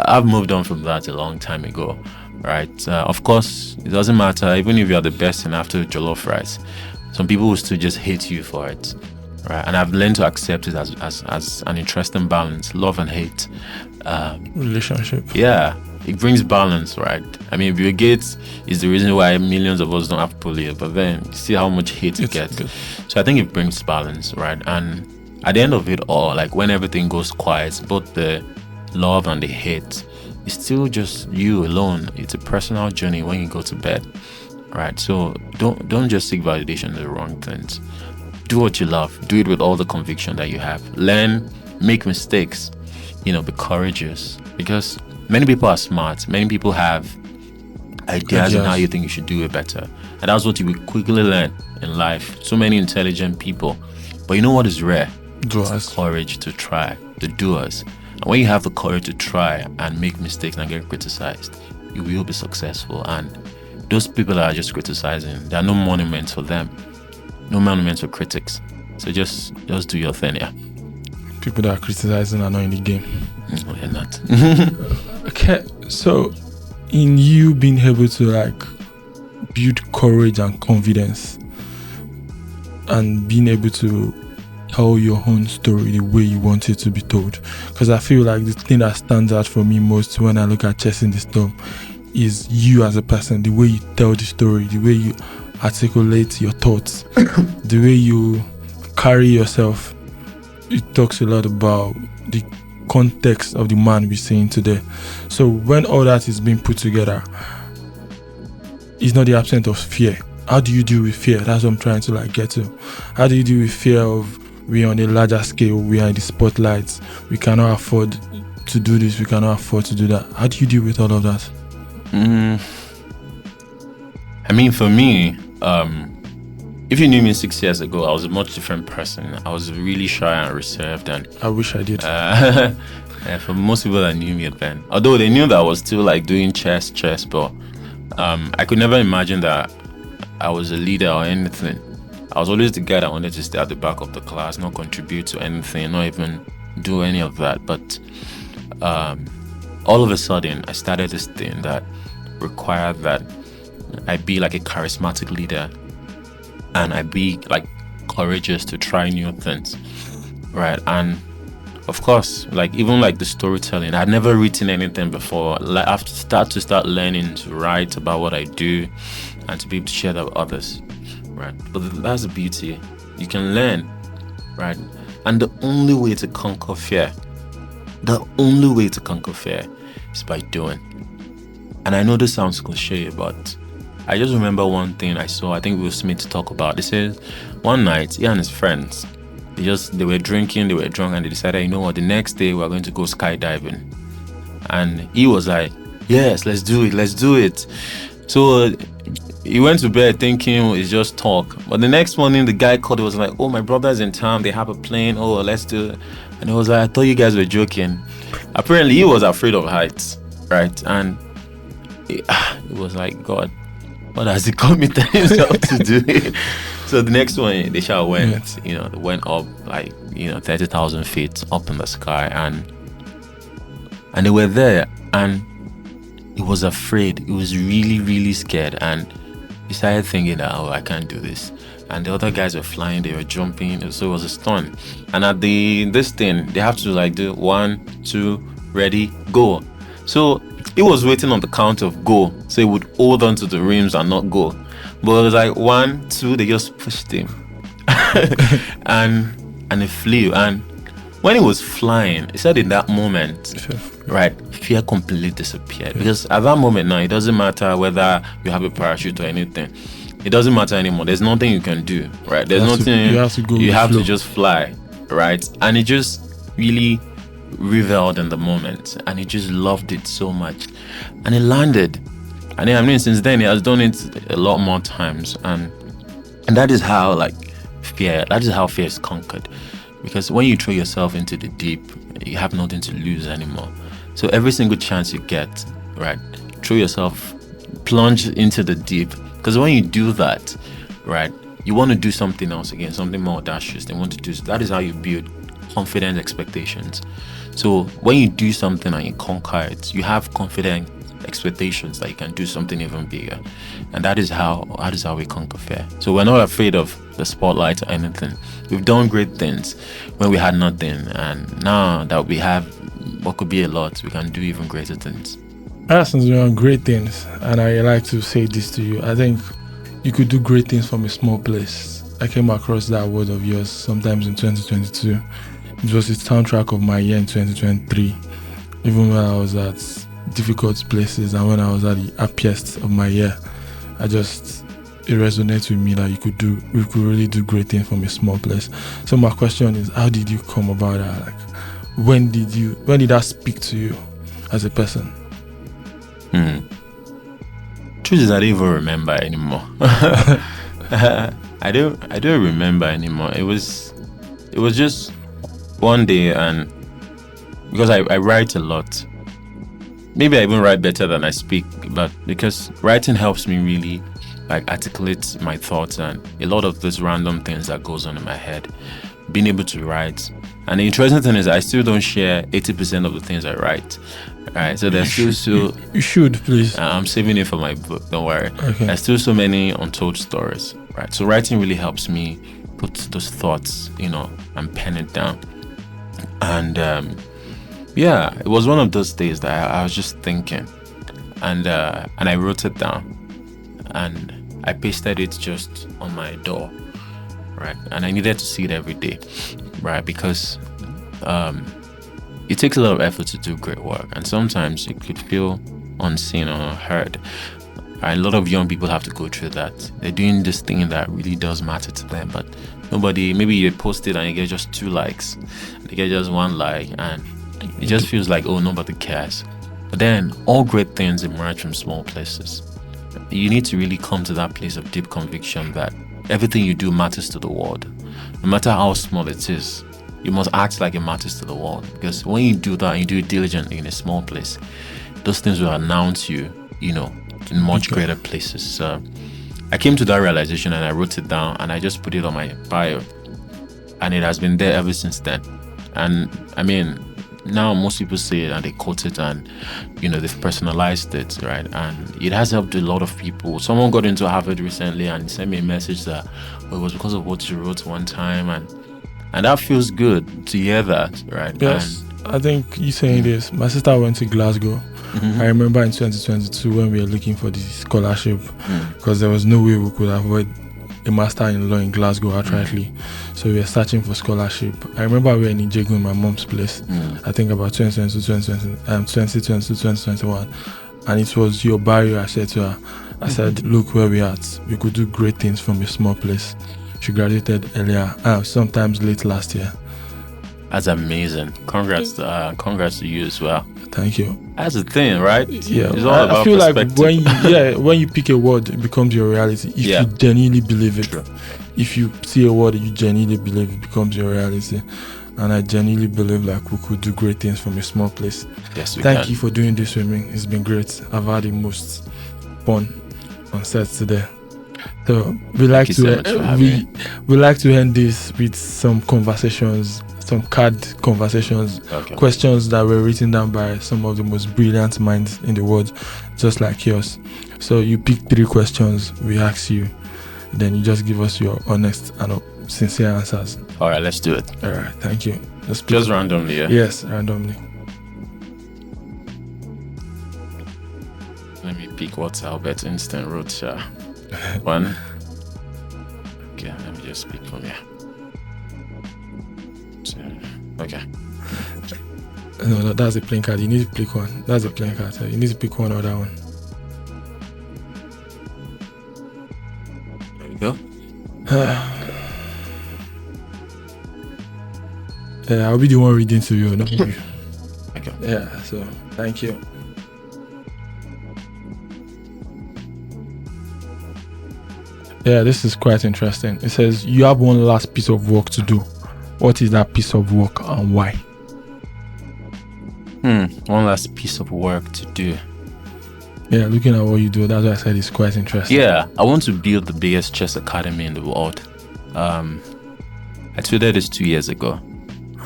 I've moved on from that a long time ago, right? Of course, it doesn't matter, even if you're the best in after jollof rice, some people will still just hate you for it, right? And I've learned to accept it as an interesting balance, love and hate. Relationship. Yeah, it brings balance, right? I mean, Bill Gates is the reason why millions of us don't have polio, but then you see how much hate you get. Good. So I think it brings balance, right? And at the end of it all, like when everything goes quiet, both the love and the hate, it's still just you alone. It's a personal journey when you go to bed, right? So don't just seek validation in the wrong things. Do what you love. Do it with all the conviction that you have. Learn, make mistakes, be courageous, because many people are smart. Many people have ideas on how you think you should do it better. And that's what you will quickly learn in life. So many intelligent people. But you know what is rare? Doers. Courage to try, the doers. And when you have the courage to try and make mistakes and get criticized, you will be successful. And those people that are just criticizing, there are no monuments for them. No monuments for critics. So just do your thing, yeah. People that are criticizing are not in the game. No, they're not. Okay, so in you being able to build courage and confidence and being able to tell your own story the way you want it to be told, because I feel like the thing that stands out for me most when I look at Chasing the Storm is you as a person, the way you tell the story, the way you articulate your thoughts, the way you carry yourself. It talks a lot about the context of the man we're seeing today. So when all that is being put together, it's not the absence of fear. How do you deal with fear? That's what I'm trying to get to. How do you deal with fear of we're on a larger scale, we are in the spotlights, we cannot afford to do this, we cannot afford to do that? How do you deal with all of that? I mean, for me, if you knew me 6 years ago, I was a much different person. I was really shy and reserved, and I wish I did. For most people that knew me then, although they knew that I was still doing chess, but I could never imagine that I was a leader or anything. I was always the guy that wanted to stay at the back of the class, not contribute to anything, not even do any of that. But all of a sudden I started this thing that required that I be like a charismatic leader, and I be like courageous to try new things, right? And of course, like even like the storytelling, I'd never written anything before. Like I've start learning to write about what I do and to be able to share that with others, right? But that's the beauty. You can learn, right? And the only way to conquer fear, is by doing. And I know this sounds cliche, but I just remember one thing I saw, I think Will Smith talk about. They said one night, he and his friends, they were drinking, they were drunk, and they decided, you know what, the next day we're going to go skydiving. And he was like, yes, let's do it. So he went to bed thinking it's just talk. But the next morning, the guy called, was like, oh, my brother's in town, they have a plane, oh, let's do it. And he was like, I thought you guys were joking. Apparently, he was afraid of heights, right? And it was like, God, what has he committed himself to do? So the next one, they shall went, they went up like, 30,000 feet up in the sky, and they were there, and he was afraid. He was really, really scared, and he started thinking that, I can't do this. And the other guys were flying, they were jumping, so it was a stunt. And at this thing, they have to like do 1, 2, ready, go. So he was waiting on the count of go, so he would hold on to the rims and not go. But it was like 1, 2, they just pushed him. and it flew. And when he was flying, he said in that moment, right, fear completely disappeared. Because at that moment now, it doesn't matter whether you have a parachute or anything. It doesn't matter anymore. There's nothing you can do, right? There's nothing. You have to just fly, right? And he just really reveled in the moment, and he just loved it so much. And he landed. And I mean, since then, he has done it a lot more times. And that is how, fear is conquered. Because when you throw yourself into the deep, you have nothing to lose anymore. So every single chance you get, right, throw yourself, plunge into the deep. Because when you do that, right, you want to do something else again, something more audacious. That is how you build confident expectations. So when you do something and you conquer it, you have confident expectations that you can do something even bigger. And that is how we conquer fear. So we're not afraid of the spotlight or anything. We've done great things when we had nothing, and now that we have what could be a lot, we can do even greater things. Since we're on great things, and I like to say this to you, I think you could do great things from a small place. I came across that word of yours sometimes in 2022. It was the soundtrack of my year in 2023. Even when I was at difficult places and when I was at the happiest of my year, it resonates with me that we could really do great things from a small place. So my question is, how did you come about that? When did that speak to you as a person? Truth is, I don't even remember anymore. I don't remember anymore. It was just one day, and because I write a lot, maybe I even write better than I speak, but because writing helps me really articulate my thoughts and a lot of those random things that goes on in my head, being able to write. And the interesting thing is I still don't share 80% of the things I write. Right, so there's still you should, please. I'm saving it for my book, don't worry. Okay. There's still so many untold stories, right? So writing really helps me put those thoughts, and pen it down. And it was one of those days that I was just thinking, and I wrote it down, and I pasted it just on my door, right? And I needed to see it every day, right? Because it takes a lot of effort to do great work, and sometimes it could feel unseen or unheard. A lot of young people have to go through that. They're doing this thing that really does matter to them, but nobody, maybe you post it and you get just 2 likes, you get just 1 like, and it just feels like, oh, nobody cares. But then all great things emerge from small places. You need to really come to that place of deep conviction that everything you do matters to the world, no matter how small it is. You must act like it matters to the world, because when you do that and you do it diligently in a small place, those things will announce you, in much greater places. So I came to that realization and I wrote it down and I just put it on my bio, and it has been there ever since then. And I mean, now most people say it and they quote it, and they've personalized it, right? And it has helped a lot of people. Someone got into Harvard recently and sent me a message that it was because of what you wrote one time, and that feels good to hear that, right? Yes, I think you saying this. My sister went to Glasgow. I remember in 2022 when we were looking for the scholarship, because there was no way we could avoid a master in law in Glasgow outrightly. So we were searching for scholarship. I remember we were in Ijegu in my mom's place. I think about 2021, and it was your barrier. I said to her, look where we at. We could do great things from a small place. She graduated earlier, sometimes late last year. That's amazing. Congrats to you as well. Thank you. That's the thing, right? Yeah, it's all about I feel like perspective. when you pick a word, it becomes your reality. If you genuinely believe it. True. If you see a word you genuinely believe, it becomes your reality. And I genuinely believe like we could do great things from a small place. Yes, we Thank can. you for doing this with me. It's been great. I've had the most fun on set today. So we like to end this with some conversations, some card conversations, questions that were written down by some of the most brilliant minds in the world, just like yours. So you pick 3 questions, we ask you, then you just give us your honest and sincere answers. All right, let's do it. All right, thank you. Just randomly, yeah? Yes, randomly. Let me pick what Albert Einstein wrote, sir. 1. Okay, let me just pick from here. 2. Okay. No, that's a playing card. You need to pick one. That's a playing card. So you need to pick one or that one. There we go. Yeah, I'll be the one reading to you, not you. Okay. Yeah, so thank you. Yeah, this is quite interesting. It says you have one last piece of work to do. What is that piece of work and why? One last piece of work to do. Yeah, looking at what you do, that's why I said it's quite interesting. Yeah, I want to build the biggest chess academy in the world. I tweeted this 2 years ago.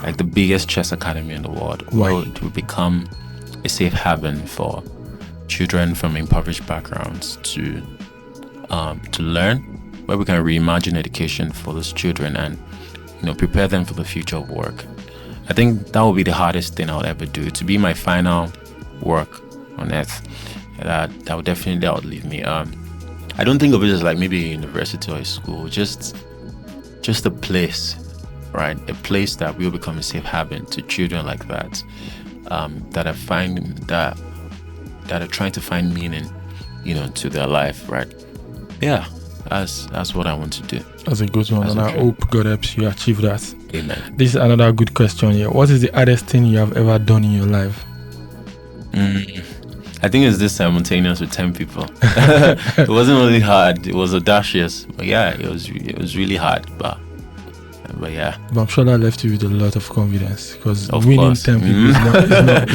Like the biggest chess academy in the world. Why? Where it will become a safe haven for children from impoverished backgrounds to learn, where we can reimagine education for those children and prepare them for the future of work. I think that will be the hardest thing I'll ever do, to be my final work on earth. That would definitely outlive me. I don't think of it as like maybe a university or a school, just a place, right? A place that will become a safe haven to children like that, that are trying to find meaning, to their life, right? Yeah, that's what I want to do. That's a good one, and I hope God helps you achieve that. Amen. This is another good question here. What is the hardest thing you have ever done in your life? I think it's this simultaneous with 10 people. It wasn't really hard. It was audacious, but yeah, it was really hard. But yeah. But I'm sure that left you with a lot of confidence, because Of winning course. 10 people is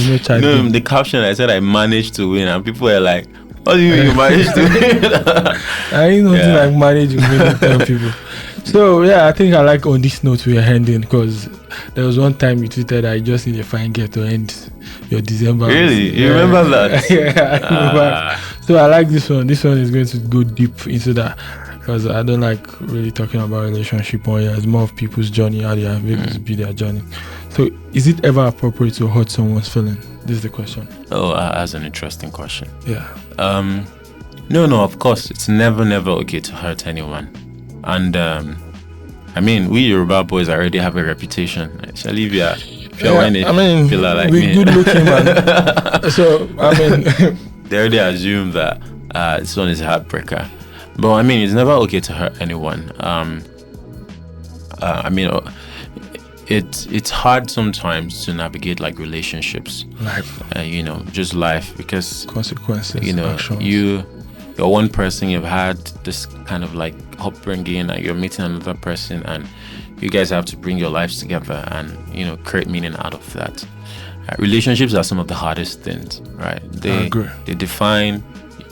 no child. No, the caption I said I managed to win, and people were like, "What do you mean you managed to win?" I ain't nothing like managing winning 10 people. So yeah, I think I like on this note we are ending, because there was one time you tweeted I just need a fine girl to end your December. Really? You remember that? Yeah, I remember. So I like this one. This one is going to go deep into that, because I don't like really talking about relationship on here. It's more of people's journey, how they are able to be their journey. So is it ever appropriate to hurt someone's feeling? This is the question. Oh, that's an interesting question. Yeah. No, of course, it's never okay to hurt anyone. And I mean, we Yoruba boys already have a reputation. Actually, if you're whining, feel like we me. good looking, man. So I mean, they already assume that this one is a heartbreaker. But I mean, it's never okay to hurt anyone. I mean, it's hard sometimes to navigate like relationships, life, just life, because consequences, actions. You're one person, you've had this kind of like upbringing, and you're meeting another person, and you guys have to bring your lives together and create meaning out of that. Relationships are some of the hardest things, right? They define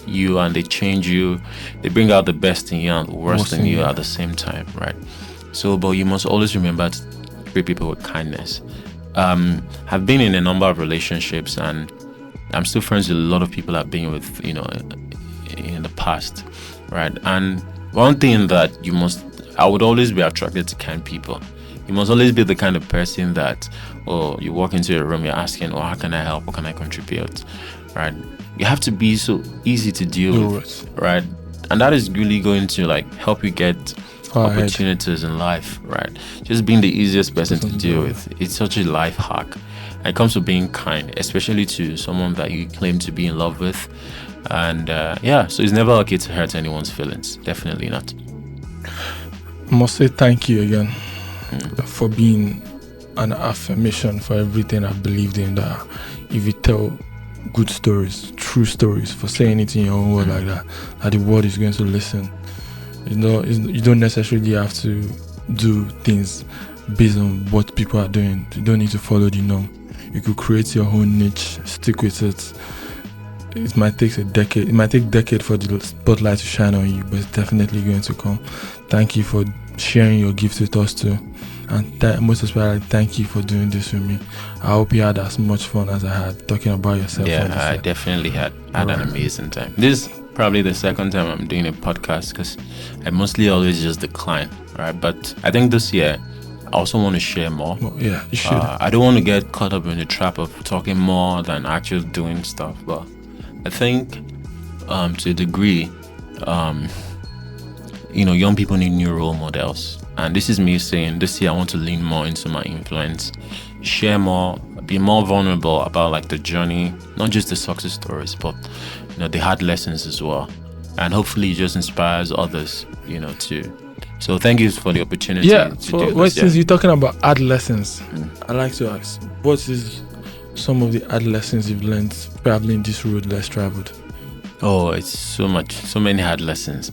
you and they change you. They bring out the best in you and the worst in you at the same time, right? So, but you must always remember to treat people with kindness. I've been in a number of relationships, and I'm still friends with a lot of people I've been with, in the past, right? And one thing that I would always be attracted to kind people. You must always be the kind of person that, you walk into a room, you're asking, how can I help? What can I contribute? Right? You have to be so easy to deal with, right? And that is really going to help you get opportunities in life, right? Just being the easiest person to deal with. It's such a life hack. And it comes to being kind, especially to someone that you claim to be in love with. And so it's never okay to hurt anyone's feelings. Definitely not. I must say thank you again for being an affirmation for everything I've believed in, that if you tell good stories, true stories, for saying it in your own word like that the world is going to listen. You don't necessarily have to do things based on what people are doing. You don't need to follow the norm. You could create your own niche, stick with it. It might take a decade. It might take a decade for the spotlight to shine on you, but it's definitely going to come. Thank you for sharing your gift with us too, and most especially thank you for doing this with me. I hope you had as much fun as I had talking about yourself. Yeah, I definitely had an amazing time. This is probably the second time I'm doing a podcast, because I mostly always just decline, right? But I think this year I also want to share more. Yeah, you should. I don't want to get caught up in the trap of talking more than actually doing stuff, but I think to a degree, young people need new role models. And this is me saying this year I want to lean more into my influence, share more, be more vulnerable about the journey, not just the success stories, but the hard lessons as well. And hopefully it just inspires others, too. So thank you for the opportunity to do this. Since you're talking about hard lessons, I'd like to ask, what is some of the hard lessons you've learned traveling this road less traveled? Oh, it's so many hard lessons.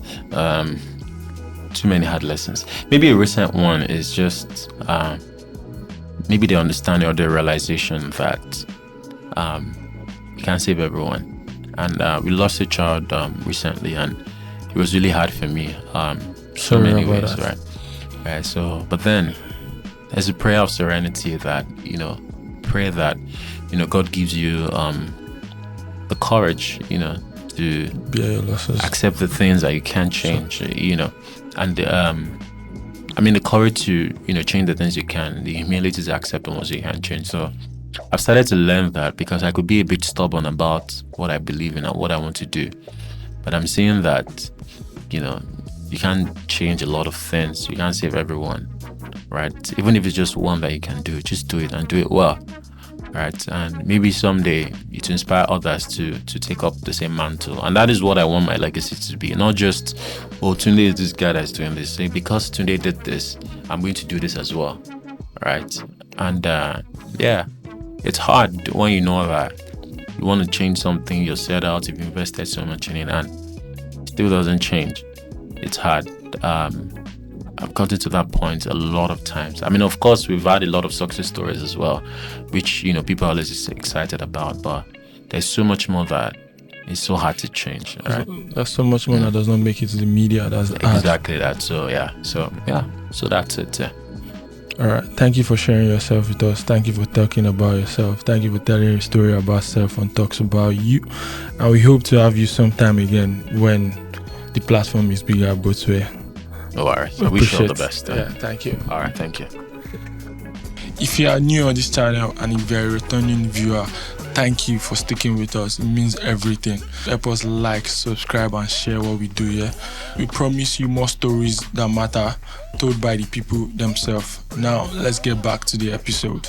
Too many hard lessons. Maybe a recent one is just maybe the understanding or the realization that you can't save everyone. And we lost a child recently, and it was really hard for me. So many ways, right? Right. So, but then there's a prayer of serenity that pray that God gives you the courage, to bear your losses, accept the things that you can't change, and the courage to change the things you can, the humility to accept the ones you can't change. So I've started to learn that, because I could be a bit stubborn about what I believe in and what I want to do, but I'm seeing that you can't change a lot of things. You can't save everyone, right? Even if it's just one that you can do, just do it and do it well, right? And maybe someday it will inspire others to take up the same mantle. And that is what I want my legacy to be. Not just, Tunde is this guy that's doing this. Say, because Tunde did this, I'm going to do this as well, right? And it's hard when you know that you want to change something, you're set out, you've invested so much in it, and it still doesn't change. It's hard. I've gotten to that point a lot of times. Of course, we've had a lot of success stories as well, which, people are always excited about, but there's so much more that is so hard to change. Right? There's so much more that does not make it to the media. That's exactly that. So, So that's it. Yeah. All right. Thank you for sharing yourself with us. Thank you for talking about yourself. Thank you for telling a story about self and talks about you. And we hope to have you sometime again when the platform is bigger both way. No worries. I wish you all the best. Yeah, thank you. All right, thank you. If you are new on this channel and if you're a returning viewer, thank you for sticking with us. It means everything. Help us like, subscribe, and share what we do here. We promise you more stories that matter, told by the people themselves. Now, let's get back to the episode.